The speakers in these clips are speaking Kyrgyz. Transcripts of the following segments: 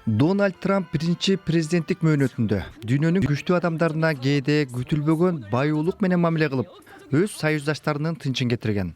Дональд Трамп биринчи президенттик мөөнөтүндө дүйнөнүн күчтүү адамдарына кээде күтүлбөгөн баюулук менен мамиле кылып, өз союздаштарынын тынчын кетирген.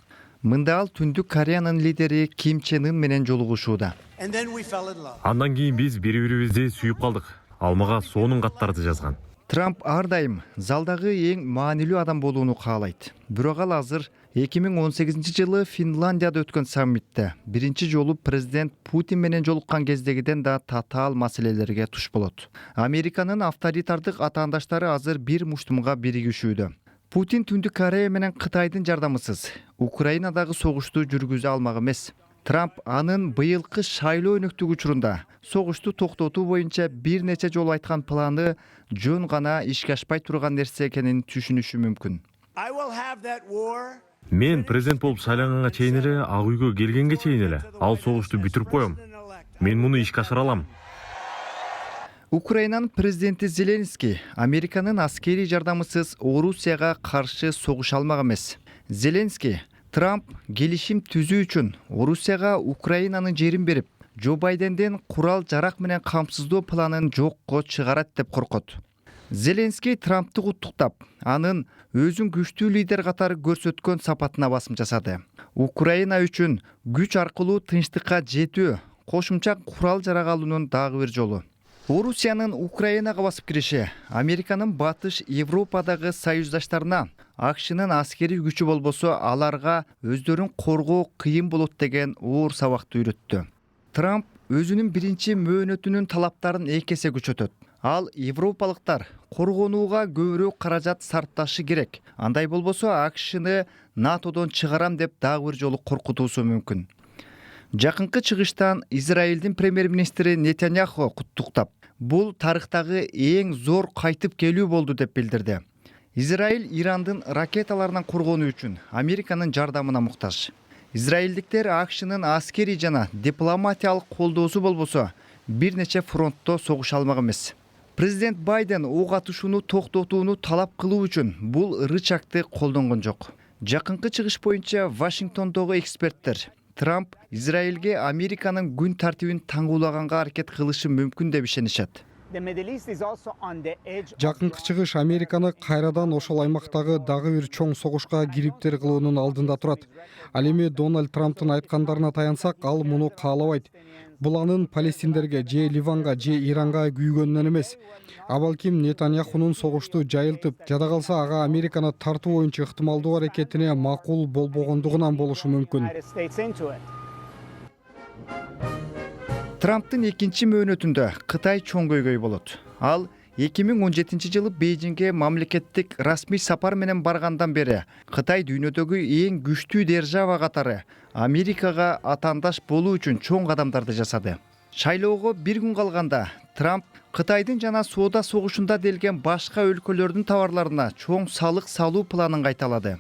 Мында ал Түндүк Кореянын лидери Ким Чен Ын менен жолугушууда. Андан кийин биз бири-бирибизди сүйүп калдык. Ал мага сонун каттарды жазган. Трамп ар дайым залдагы эң маанилүү адам болууну каалайт. Бирок ал азыр 2018-жылы Финляндияда өткөн саммитте биринчи жолу президент Путин менен жолуккан кездегиден да татаал маселелерге туш болот. Американын авторитардык атаандаштары азыр бир муштумга биригишүүдө. Путин Түндүк Корея менен Кытайдын жардамысыз Украинадагы согушту жүргүзө алмак эмес. Трамп анын быйылкы шайлоо өнөктүк учурунда согушту токтотуу боюнча бир нече жолу айткан планы жөн гана ишке ашпай турган нерсе экенин түшүнүшү мүмкүн. Мен президент болуп шайланганга чейин эле, Ак үйгө келгенге чейин эле ал согушту бүтүрүп коем. Мен муну ишке ашыра алам. Украинанын президенти Зеленский Американын аскерий жардамысыз Орусияга каршы согуша алмак эмес. Зеленский Трамп келишим түзүү үчүн Орусияга Украинанын жерин берип, Джо Байденден курал жарак менен камсыздоо планын жокко чыгарат деп коркот. Зеленский Трампты куттуктап, анын өзүн күчтүү лидер катары көрсөткөн сапатына басым жасады. Украина үчүн күч аркылуу тынчтыкка жетүү, кошумча курал жарак алуунун дагы бир жолу. Орусиянын Украинага басып кириши Американын батыш Европадагы союздаштарына АКШнын аскерий күчү болбосо аларга өздөрүн коргоо кыйын болот деген оор сабакты үйрөттү. Трамп өзүнүн биринчи мөөнөтүнүн талаптарын эки эсе күчөтөт. Ал европалыктар коргонууга көбүрөөк каражат сарпташы керек. Андай болбосо АКШны НАТОдон чыгарам деп дагы бир жолу коркутуусу мүмкүн. Жакынкы чыгыштан Израилдин премьер-министри Нетаньяху куттуктап, бул тарыхтагы эң зор кайтып келүү болду деп билдирди. Израиль Ирандын ракеталарынан коргонуу үчүн Американын жардамына муктаж. Израилдиктер АКШнын аскерий жана дипломатиялык колдоосу болбосо бир нече фронтто согуша алмак эмес. Президент Байден ок атышууну токтотууну талап кылуу үчүн бул рычагты колдонгон жок. Жакынкы чыгыш боюнча Вашингтондогу эксперттер Трамп Израилге Американын күн тартибин таңгуулаганга аракет кылышы мүмкүн деп ишенишет. Жакынкы чыгыш Американы кайрадан ошол аймактагы дагы бир чоң согушка кириптер кылуунун алдында турат. Ал эми Дональд Трамптын айткандарына таянсак, ал муну каалабайт. Бул анын палестиндерге же Ливанга же Иранга күйгөнүнөн эмес. А балким Нетаньяхунун согушту жайылтып, жада калса ага Американы тартуу боюнча ыктымалдуу аракетине макул болбогондугунан болушу мүмкүн. Трамптын экинчи мөөнөтүндө Кытай чоң көйгөй болот. Ал 2017-жылы Бейжиңге мамлекеттик расмий сапар менен баргандан бери Кытай дүйнөдөгү эң күчтүү держава катары Америкага атаандаш болуу үчүн чоң кадамдарды жасады. Шайлоого бир күн калганда Трамп Кытайдын жана соода согушунда делген башка өлкөлөрдүн товарларына чоң салык салуу планын кайталады.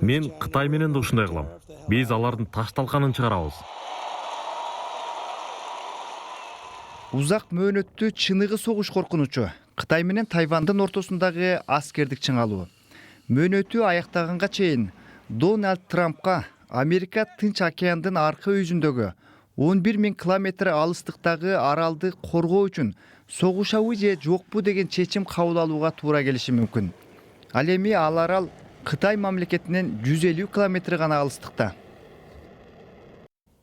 Мен Кытай менен да ушундай кылам. Биз алардын таш талканын чыгарабыз. Узак мөөнөттүү чыныгы согуш коркунучу Кытай менен Тайвандын ортосундагы аскердик чыңалуу. Мөөнөтү аяктаганга чейин Дональд Трампка Америка Тынч океандын аркы yüzүндөгү 11.000 километр алыстыктагы аралды коргоо үчүн согушабы же жокпу деген чечим кабыл алууга туура келиши мүмкүн. Ал эми ал арал Кытай мамлекетинен 150 километр гана алыстыкта.